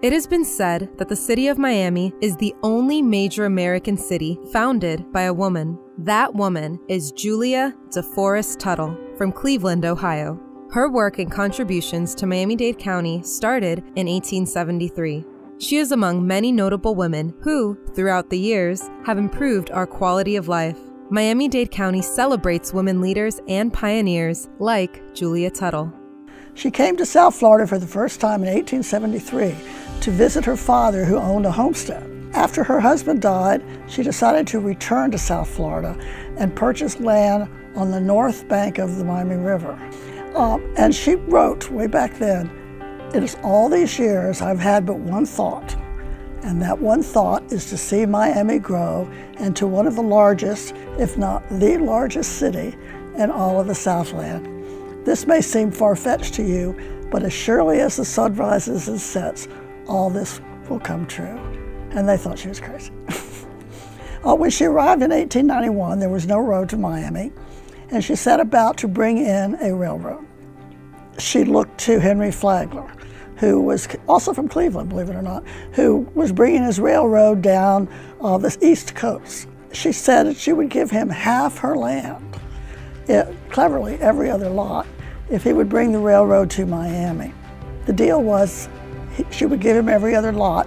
It has been said that the city of Miami is the only major American city founded by a woman. That woman is Julia DeForest Tuttle from Cleveland, Ohio. Her work and contributions to Miami-Dade County started in 1873. She is among many notable women who, throughout the years, have improved our quality of life. Miami-Dade County celebrates women leaders and pioneers like Julia Tuttle. She came to South Florida for the first time in 1873 to visit her father, who owned a homestead. After her husband died, she decided to return to South Florida and purchase land on the north bank of the Miami River. And she wrote way back then, "It is all these years I've had but one thought, and that one thought is to see Miami grow into one of the largest, if not the largest city in all of the Southland. This may seem far-fetched to you, but as surely as the sun rises and sets, all this will come true." And they thought she was crazy. When she arrived in 1891, there was no road to Miami, and she set about to bring in a railroad. She looked to Henry Flagler, who was also from Cleveland, believe it or not, who was bringing his railroad down the East Coast. She said that she would give him half her land, cleverly every other lot, if he would bring the railroad to Miami. The deal was she would give him every other lot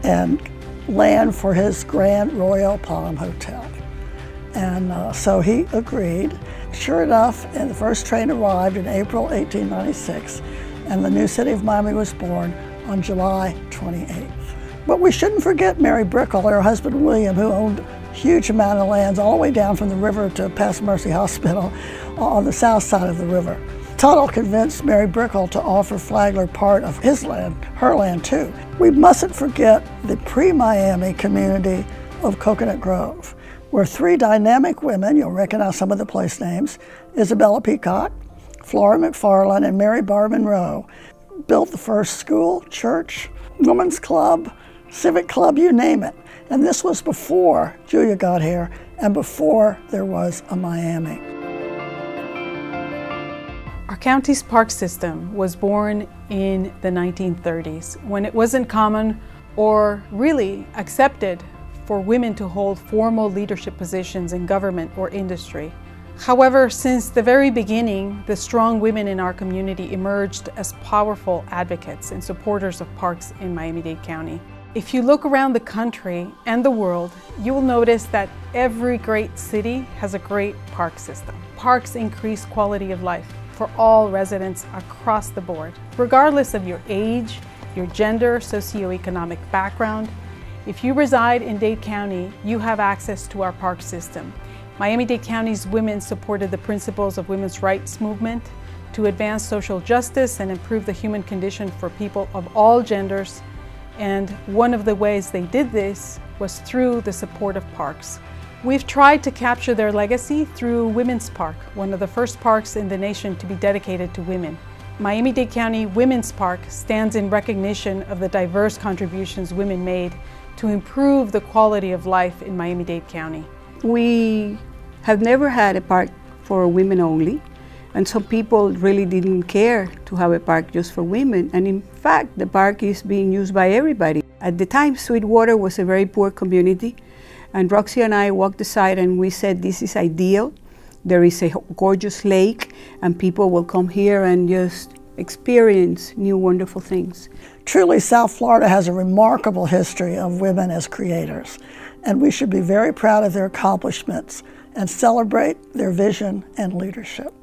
and land for his Grand Royal Palm Hotel. And so he agreed. Sure enough, and the first train arrived in April 1896, and the new city of Miami was born on July 28th. But we shouldn't forget Mary Brickell, her husband William, who owned a huge amount of lands all the way down from the river to Pass Mercy Hospital on the south side of the river. Tuttle convinced Mary Brickell to offer Flagler part of his land, her land too. We mustn't forget the pre-Miami community of Coconut Grove, where three dynamic women, you'll recognize some of the place names, Isabella Peacock, Flora McFarlane, and Mary Barr Munroe, built the first school, church, women's club, civic club, you name it. And this was before Julia got here and before there was a Miami. Our county's park system was born in the 1930s, when it wasn't common or really accepted for women to hold formal leadership positions in government or industry. However, since the very beginning, the strong women in our community emerged as powerful advocates and supporters of parks in Miami-Dade County. If you look around the country and the world, you will notice that every great city has a great park system. Parks increase quality of life for all residents across the board, regardless of your age, your gender, socioeconomic background. If you reside in Dade County, you have access to our park system. Miami-Dade County's women supported the principles of women's rights movement to advance social justice and improve the human condition for people of all genders. And one of the ways they did this was through the support of parks. We've tried to capture their legacy through Women's Park, one of the first parks in the nation to be dedicated to women. Miami-Dade County Women's Park stands in recognition of the diverse contributions women made to improve the quality of life in Miami-Dade County. We have never had a park for women only, and some people really didn't care to have a park just for women, and in fact the park is being used by everybody. At the time, Sweetwater was a very poor community, and Roxy and I walked aside and we said, this is ideal. There is a gorgeous lake and people will come here and just experience new wonderful things. Truly, South Florida has a remarkable history of women as creators, and we should be very proud of their accomplishments and celebrate their vision and leadership.